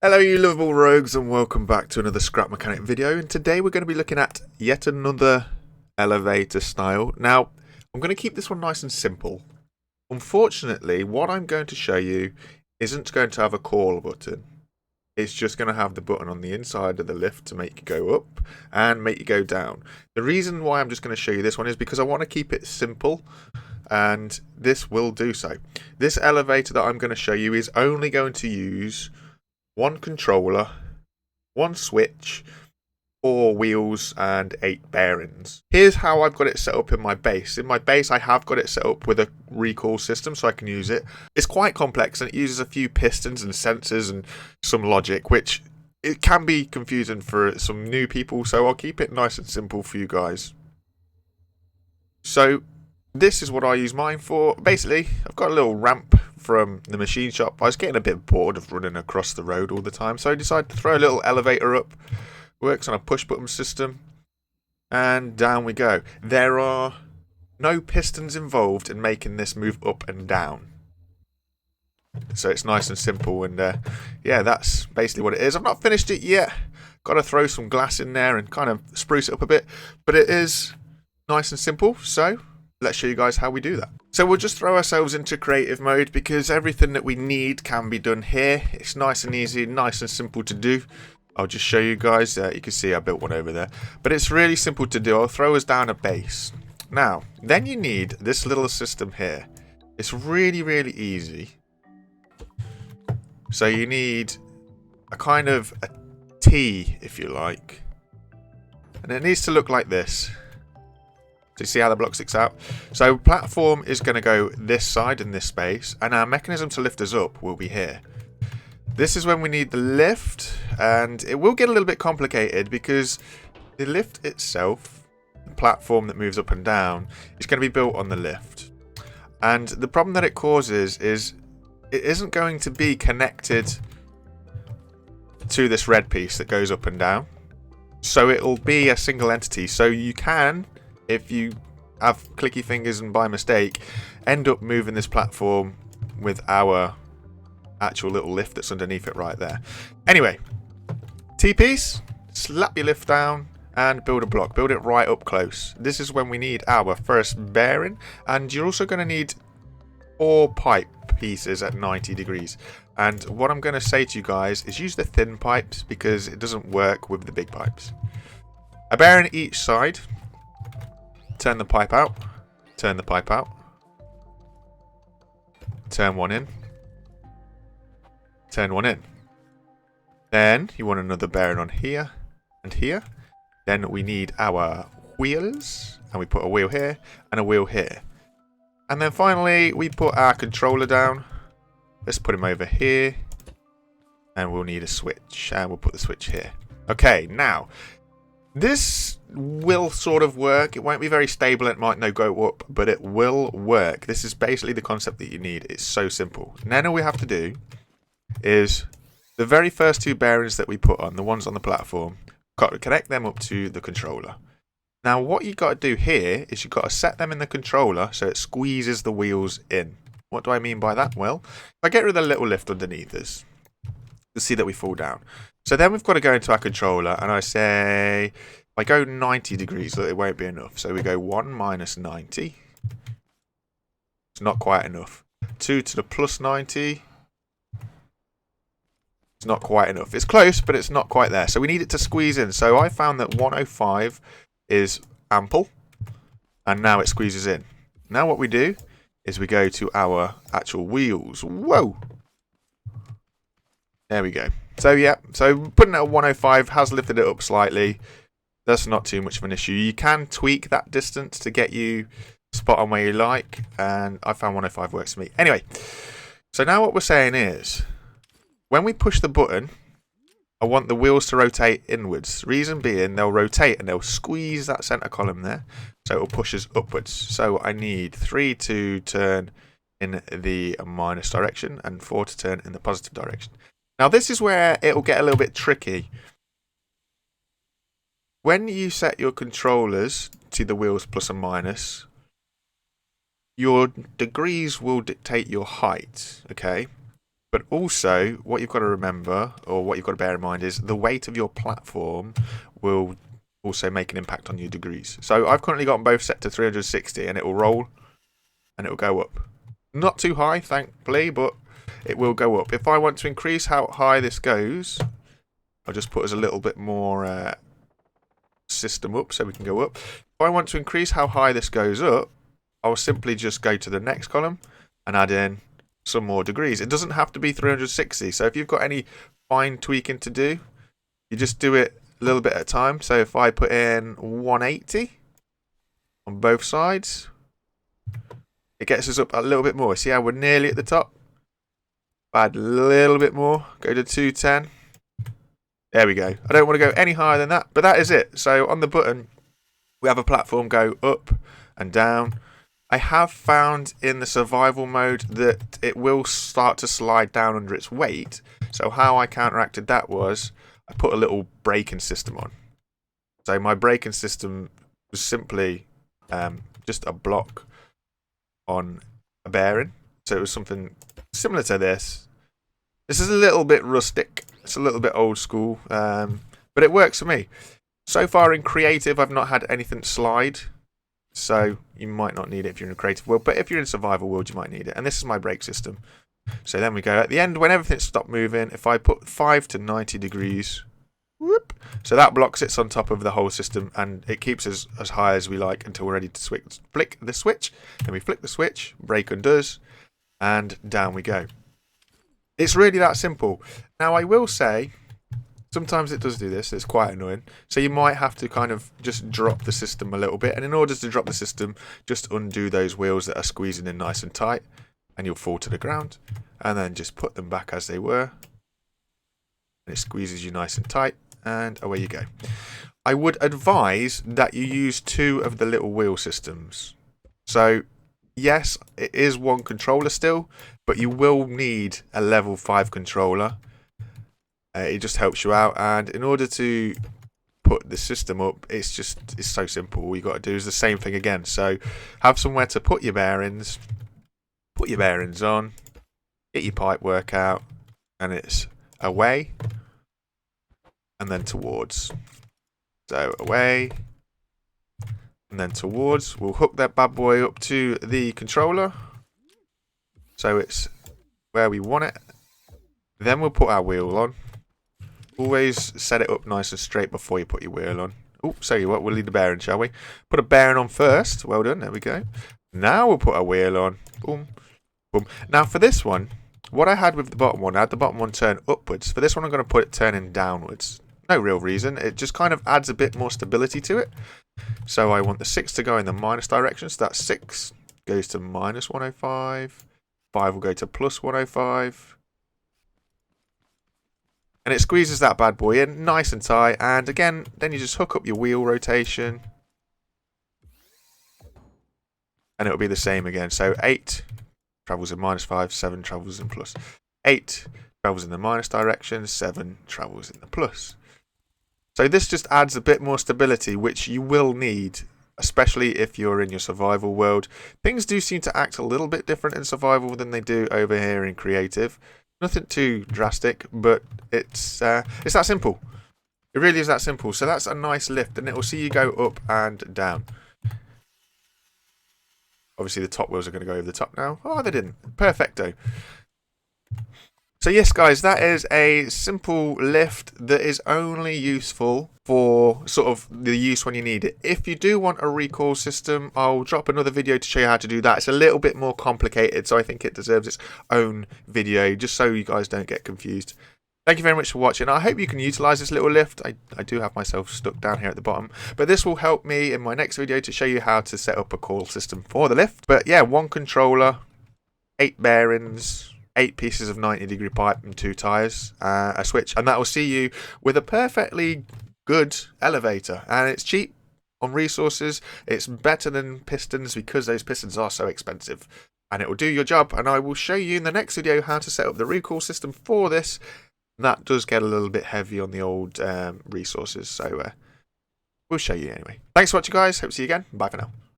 Hello you lovable rogues and welcome back to another scrap mechanic video, and today we're going to be looking at yet another elevator style. Now I'm going to keep this one nice and simple. Unfortunately, what I'm going to show you isn't going to have a call button. It's just going to have the button on the inside of the lift to make you go up and make you go down. The reason why I'm just going to show you this one is because I want to keep it simple, and this will do so. This elevator that I'm going to show you is only going to use one controller, one switch, 4 wheels and 8 bearings. Here's how I've got it set up in my base. In my base I have got it set up with a recall system so I can use it. It's quite complex and it uses a few pistons and sensors and some logic, which it can be confusing for some new people, so I'll keep it nice and simple for you guys. So this is what I use mine for. Basically, I've got a little ramp from the machine shop. I was getting a bit bored of running across the road all the time, so I decided to throw a little elevator up. Works on a push button system, and down we go. There are no pistons involved in making this move up and down, so it's nice and simple. And yeah, that's basically what it is. I've not finished it yet. Got to throw some glass in there and kind of spruce it up a bit, but it is nice and simple. So let's show you guys how we do that. So we'll just throw ourselves into creative mode because everything that we need can be done here. It's nice and easy, nice and simple to do. I'll just show you guys. You can see I built one over there, but it's really simple to do. I'll throw us down a base. Now, then you need this little system here. It's really easy. So you need a kind of a T, if you like, and it needs to look like this. So you see how the block sticks out? So platform is going to go this side in this space, and our mechanism to lift us up will be here. This is when we need the lift, and it will get a little bit complicated because the lift itself, the platform that moves up and down, is going to be built on the lift. And the problem that it causes is it isn't going to be connected to this red piece that goes up and down. So it'll be a single entity. So you can, if you have clicky fingers and by mistake, end up moving this platform with our actual little lift that's underneath it right there. Anyway, T-piece, slap your lift down and build a block. Build it right up close. This is when we need our first bearing, and you're also going to need 4 pipe pieces at 90 degrees. And what I'm going to say to you guys is use the thin pipes because it doesn't work with the big pipes. A bearing each side. Turn the pipe out, turn the pipe out, turn one in, turn one in. Then you want another bearing on here and here. Then we need our wheels, and we put a wheel here and a wheel here. And then finally we put our controller down. Let's put him over here, and we'll need a switch, and we'll put the switch here. Okay, now this will sort of work. It won't be very stable. It might not go up, but it will work. This is basically the concept that you need. It's so simple. Now all we have to do is the very first 2 bearings that we put on, the ones on the platform, got to connect them up to the controller. Now what you got to do here is you've got to set them in the controller so it squeezes the wheels in. What do I mean by that? Well, if I get rid of the little lift underneath us, you'll see that we fall down. So then we've got to go into our controller, and I say, if I go 90 degrees, it won't be enough. So we go 1 minus 90. It's not quite enough. 2 to the plus 90. It's not quite enough. It's close, but it's not quite there. So we need it to squeeze in. So I found that 105 is ample, and now it squeezes in. Now what we do is we go to our actual wheels. Whoa! There we go. So yeah, so putting it at 105 has lifted it up slightly. That's not too much of an issue. You can tweak that distance to get you spot on where you like, and I found 105 works for me. Anyway, so now what we're saying is, when we push the button, I want the wheels to rotate inwards. Reason being, they'll rotate and they'll squeeze that center column there, so it will push us upwards. So I need 3 to turn in the minus direction and 4 to turn in the positive direction. Now this is where it will get a little bit tricky. When you set your controllers to the wheels plus and minus, your degrees will dictate your height, okay? But also, what you've got to remember, or what you've got to bear in mind, is the weight of your platform will also make an impact on your degrees. So I've currently got them both set to 360, and it will roll, and it will go up. Not too high, thankfully, but it will go up. If I want to increase how high this goes, I'll just put us a little bit more system up so we can go up. If I want to increase how high this goes up, I'll simply just go to the next column and add in some more degrees. It doesn't have to be 360. So if you've got any fine tweaking to do, you just do it a little bit at a time. So if I put in 180 on both sides, it gets us up a little bit more. See how we're nearly at the top? Add a little bit more. Go to 210. There we go. I don't want to go any higher than that, but that is it. So on the button, we have a platform go up and down. I have found in the survival mode that it will start to slide down under its weight. So how I counteracted that was I put a little braking system on. So my braking system was simply just a block on a bearing. So it was something similar to this. This is a little bit rustic. It's a little bit old school, but it works for me. So far in creative, I've not had anything slide. So you might not need it if you're in a creative world, but if you're in survival world, you might need it. And this is my brake system. So then we go at the end when everything's stopped moving. If I put 5 to 90 degrees, whoop, so that block sits on top of the whole system, and it keeps us as high as we like until we're ready to flick the switch. Then we flick the switch, brake undoes, and down we go. It's really that simple. Now I will say, sometimes it does do this. It's quite annoying. So you might have to kind of just drop the system a little bit. And in order to drop the system, just undo those wheels that are squeezing in nice and tight. And you'll fall to the ground. And then just put them back as they were. And it squeezes you nice and tight. And away you go. I would advise that you use 2 of the little wheel systems. So yes, it is one controller still. But you will need a level 5 controller. It just helps you out, and in order to put the system up, it's so simple. All you got to do is the same thing again. So have somewhere to put your bearings on, get your pipe work out, and it's away and then towards. So away and then towards. We'll hook that bad boy up to the controller so it's where we want it. Then we'll put our wheel on. Always set it up nice and straight before you put your wheel on. Oh, so you what? We'll leave the bearing, shall we? Put a bearing on first. Well done. There we go. Now we'll put our wheel on. Boom, boom. Now for this one, what I had with the bottom one, I had the bottom one turn upwards. For this one, I'm going to put it turning downwards. No real reason. It just kind of adds a bit more stability to it. So I want the 6 to go in the minus direction. So that 6 goes to minus 105. 5 will go to plus 105. And it squeezes that bad boy in nice and tight. And again, then you just hook up your wheel rotation. And it'll be the same again. So 8 travels in minus 5, 7 travels in plus. 8 travels in the minus direction, 7 travels in the plus. So this just adds a bit more stability, which you will need, especially if you're in your survival world. Things do seem to act a little bit different in survival than they do over here in creative. Nothing too drastic, but it's that simple. It really is that simple. So that's a nice lift, and it will see you go up and down. Obviously, the top wheels are going to go over the top now. Oh, they didn't. Perfecto. So yes, guys, that is a simple lift that is only useful for sort of the use when you need it. If you do want a recoil system, I'll drop another video to show you how to do that. It's a little bit more complicated, so I think it deserves its own video, just so you guys don't get confused. Thank you very much for watching. I hope you can utilize this little lift. I do have myself stuck down here at the bottom, but this will help me in my next video to show you how to set up a coil system for the lift. But yeah, 1 controller, 8 bearings, 8 pieces of 90-degree pipe and 2 tyres, a switch, and that will see you with a perfectly good elevator. And it's cheap on resources. It's better than pistons because those pistons are so expensive. And it will do your job, and I will show you in the next video how to set up the recoil system for this. That does get a little bit heavy on the old resources, so we'll show you anyway. Thanks for watching, guys. Hope to see you again. Bye for now.